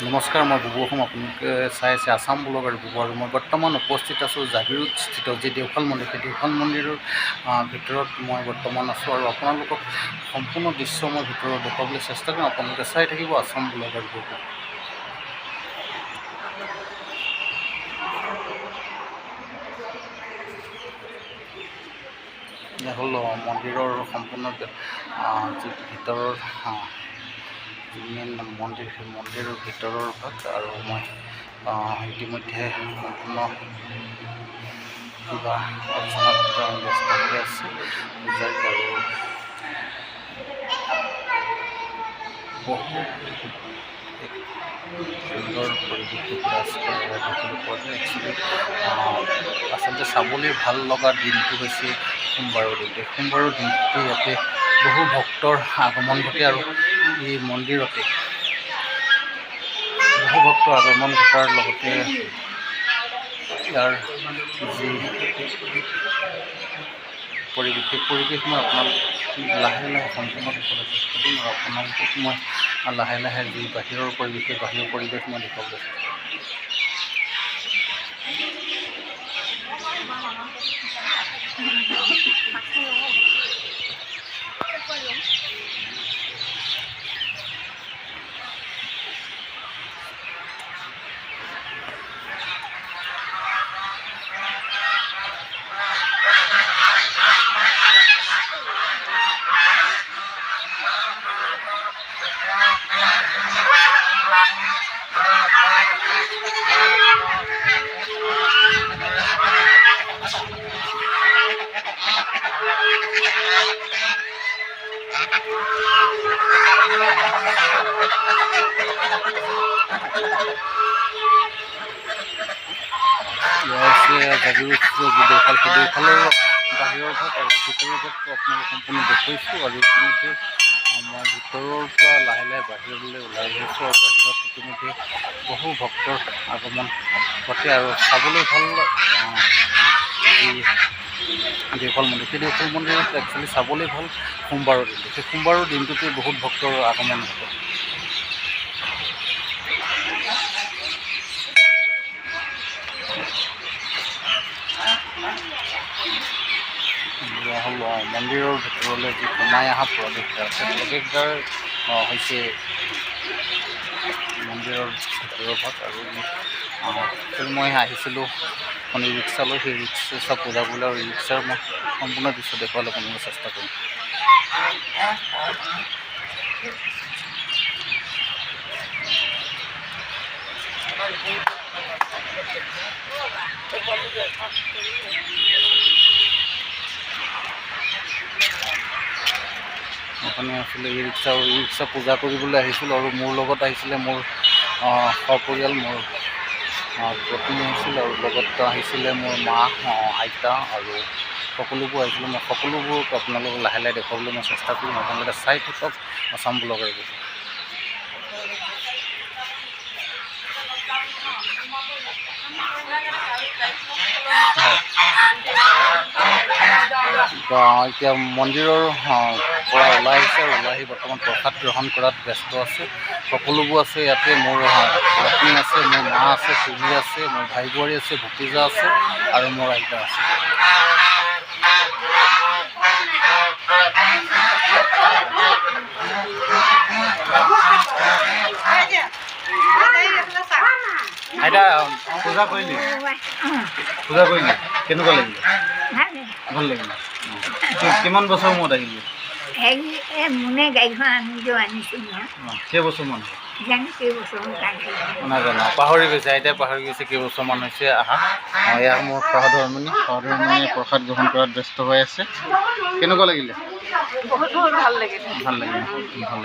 নমস্কাৰ, মই বুবু অসম। আপোনালোকে চাই আছে আছাম ব্লগ আৰু বুবু। আৰু মই বৰ্তমান উপস্থিত আছোঁ জাগিৰোড স্থিত যি দেওশাল মন্দিৰ, সেই দেওশাল মন্দিৰৰ ভিতৰত মই বৰ্তমান আছোঁ। আৰু আপোনালোকক সম্পূৰ্ণ দৃশ্য মই ভিতৰত দেখুৱাবলৈ চেষ্টা কৰিম। আপোনালোকে চাই থাকিব আছাম ব্লগ আৰু বুবু। এয়া হ'ল মন্দিৰৰ সম্পূৰ্ণ যি ভিতৰৰ মেইন মন্দিৰ, সেই মন্দিৰৰ ভিতৰৰ ভাগ। আৰু মই ইতিমধ্যে সম্পূৰ্ণ কিবা অৰ্চনাত ব্যস্ত হৈ আছে পূজাৰী। আৰু বহু সুন্দৰ পৰিৱেশ দেখিবলৈ পোৱা যায়। আচলতে চাবলৈ ভাল লগা দিনটো হৈছে সোমবাৰৰ দিনটো। সোমবাৰৰ দিনটোতে ইয়াতে বহু ভক্তৰ আগমন ঘটে। আৰু এই মন্দিৰতে বহু ভক্তৰ আগমন ঘটাৰ লগতে ইয়াৰ যি পৰিৱেশ, সেই পৰিৱেশ মই আপোনালোক লাহে লাহে সম্পূৰ্ণ দেখুৱাবলৈ চেষ্টা কৰিম। আৰু আপোনালোকক মই লাহে লাহে যি বাহিৰৰ পৰিৱেশ, সেই বাহিৰৰ পৰিৱেশ মই দেখুৱাবলৈ চেষ্টা কৰিম। জাগিৰোড যি দেওশাল, সেই দেওশালৰ বাহিৰৰ ভাগ আৰু ভিতৰৰ ভাগটো আপোনালোক সম্পূৰ্ণ দেখুৱাইছোঁ। আৰু ইতিমধ্যে মই ভিতৰৰ পৰা লাহে লাহে বাহিৰলৈ ওলাই আহিছোঁ। আৰু বাহিৰত ইতিমধ্যে বহু ভক্তৰ আগমন ঘটে। আৰু চাবলৈ ভাল যি দেওশাল মন্দিৰ, সেই দেওশাল মন্দিৰত একচুৱেলি চাবলৈ ভাল সোমবাৰৰ দিনটো। সেই সোমবাৰৰ দিনটোতে বহুত ভক্তৰ আগমন ঘটে। হ'ল মন্দিৰৰ ভিতৰলৈ যি সোমাই অহা প্ৰৱেশদ্বাৰ, সেই প্ৰৱেশদ্বাৰ হৈছে মন্দিৰৰ ভিতৰৰ ভাগ। আৰু মই আহিছিলোঁ এখন ৰিক্সালৈ, সেই ৰিক্সা পূজা কৰিলে। আৰু ৰিক্সাৰ মই সম্পূৰ্ণ দৃশ্য দেখুৱাবলৈ কোনো চেষ্টা কৰিম। মানে আছিলে ই ৰিক্সা পূজা কৰিবলৈ আহিছিলোঁ। আৰু মোৰ লগত আহিছিলে মোৰ সপৰিয়াল, মোৰ পত্নী আহিছিল। আৰু লগত আহিছিলে মোৰ মা, আইতা আৰু সকলোবোৰ আহিছিলোঁ। মই সকলোবোৰ আপোনালোকক লাহে লাহে দেখুৱাবলৈ মই চেষ্টা কৰিম। আপোনালোকে চাই থাকক আছাম ব্লগৰ বুবু। এতিয়া মন্দিৰৰ পৰা ওলাই আহিছে। আৰু ওলাই আহি বৰ্তমান প্ৰসাদ গ্ৰহণ কৰাত ব্যস্ত আছে। সকলোবোৰ আছে ইয়াতে। মোৰ পত্নী আছে, মোৰ মা আছে, খুৰী আছে, মোৰ ভাই বোৱাৰী আছে, ভতিজা আছে, আৰু মোৰ আইতা আছে। আইতা পূজা কৰিলি? পূজা কৰিলি, কেনেকুৱা লাগিলে? ভাল লাগিলে। কিমান বছৰ মূৰত আহিলি? মোনে গাড়ীখন আনিছোঁ কেইবছৰমান নাজানো, পাহৰি গৈছে আইতাই, পাহৰি গৈছে কেইবছৰমান হৈছে আহা। এয়া মোৰ সহধৰ্মিনী প্ৰসাদ গ্ৰহণ কৰাত ব্যস্ত হৈ আছে। কেনেকুৱা লাগিলে? বহুত ভাল লাগিলে। ভাল লাগিলে।